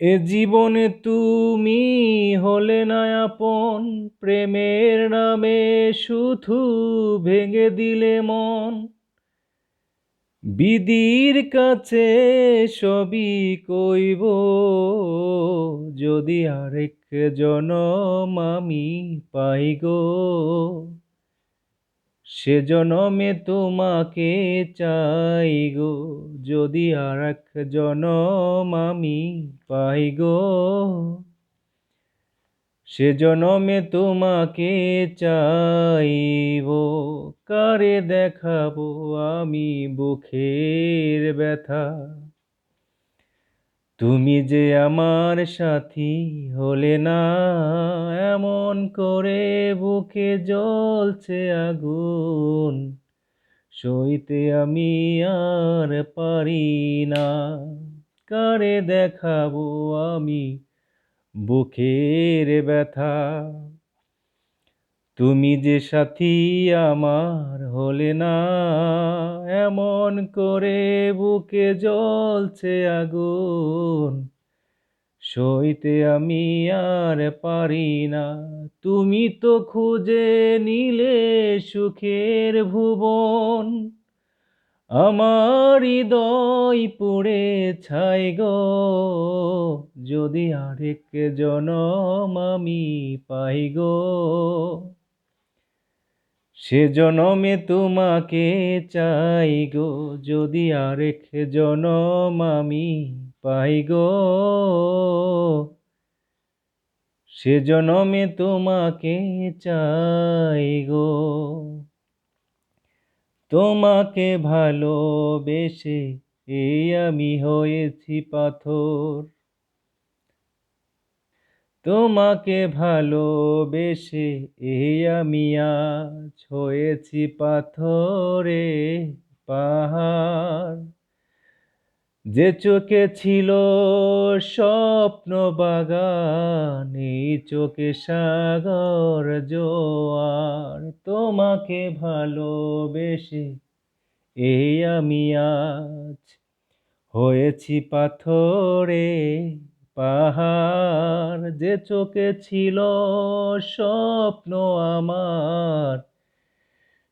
এ জীবনে তুমি হলে না আপন, প্রেমের নামে শুধু ভেঙে দিলে মন। বিধির কাছে সবই কইব, যদি আরেক জনম আমি পাই গো, সে জনমে তোমাকে চাই গো, যদি আরেক জনম আমি পাই গো, সে জনমে তোমাকে চাইব। কারে দেখাবো আমি বুকের ব্যথা, তুমি যে আমার সাথী হলে না। এমন করে বুকে জ্বলছে আগুন, সইতে আমি আর পারি না। কারে দেখাবো আমি বুকের ব্যথা, তুমি যে সাথী আমার হলে না। এমন করে বুকে জ্বলছে আগুন, সইতে আমি আর পারি না। তুমি তো খুঁজে নিলে সুখের ভুবন, আমার হৃদয় পুড়ে ছাই গো, যদি আরেক জনম আমি পাই গো, সে জনমে তোমাকে চাই গো, যদি আরেক জনম আমি পাই গো, সে জনমে তোমাকে চাই গো। তোমাকে ভালোবেসে এই আমি হয়েছি পাথর, তোমাকে ভালোবেসে এই আমি আজ হয়েছি পাথরে পাহাড়। যে চোখে ছিল স্বপ্ন বাগান, এই চোখে সাগর জোয়ার। তোমাকে ভালোবেসে এই আমি আজ হয়েছি পাথরে পাহাড়। যে চোখে ছিল স্বপ্ন আমার,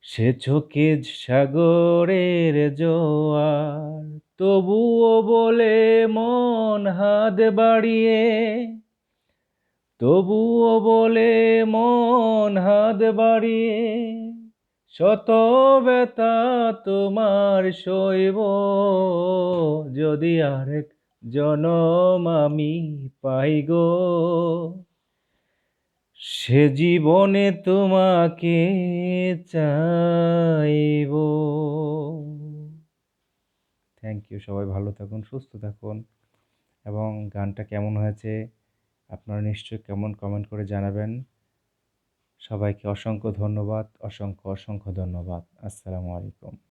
সে চোখে সাগরের জোয়ার। তবুও বলে মন হাত বাড়িয়ে, তবুও বলে মন হাত বাড়িয়ে, শত ব্যথা তোমার সইব, যদি আরেক জনম আমি পাই গো, সে জীবনে তোমাকে চাইব। Thank you. সবাই ভালো থাকুন, সুস্থ থাকুন, এবং গানটা কেমন হয়েছে আপনারা নিশ্চয়ই কেমন কমেন্ট করে জানাবেন। সবাইকে অসংখ্য ধন্যবাদ, অসংখ্য অসংখ্য ধন্যবাদ। আসসালামু আলাইকুম।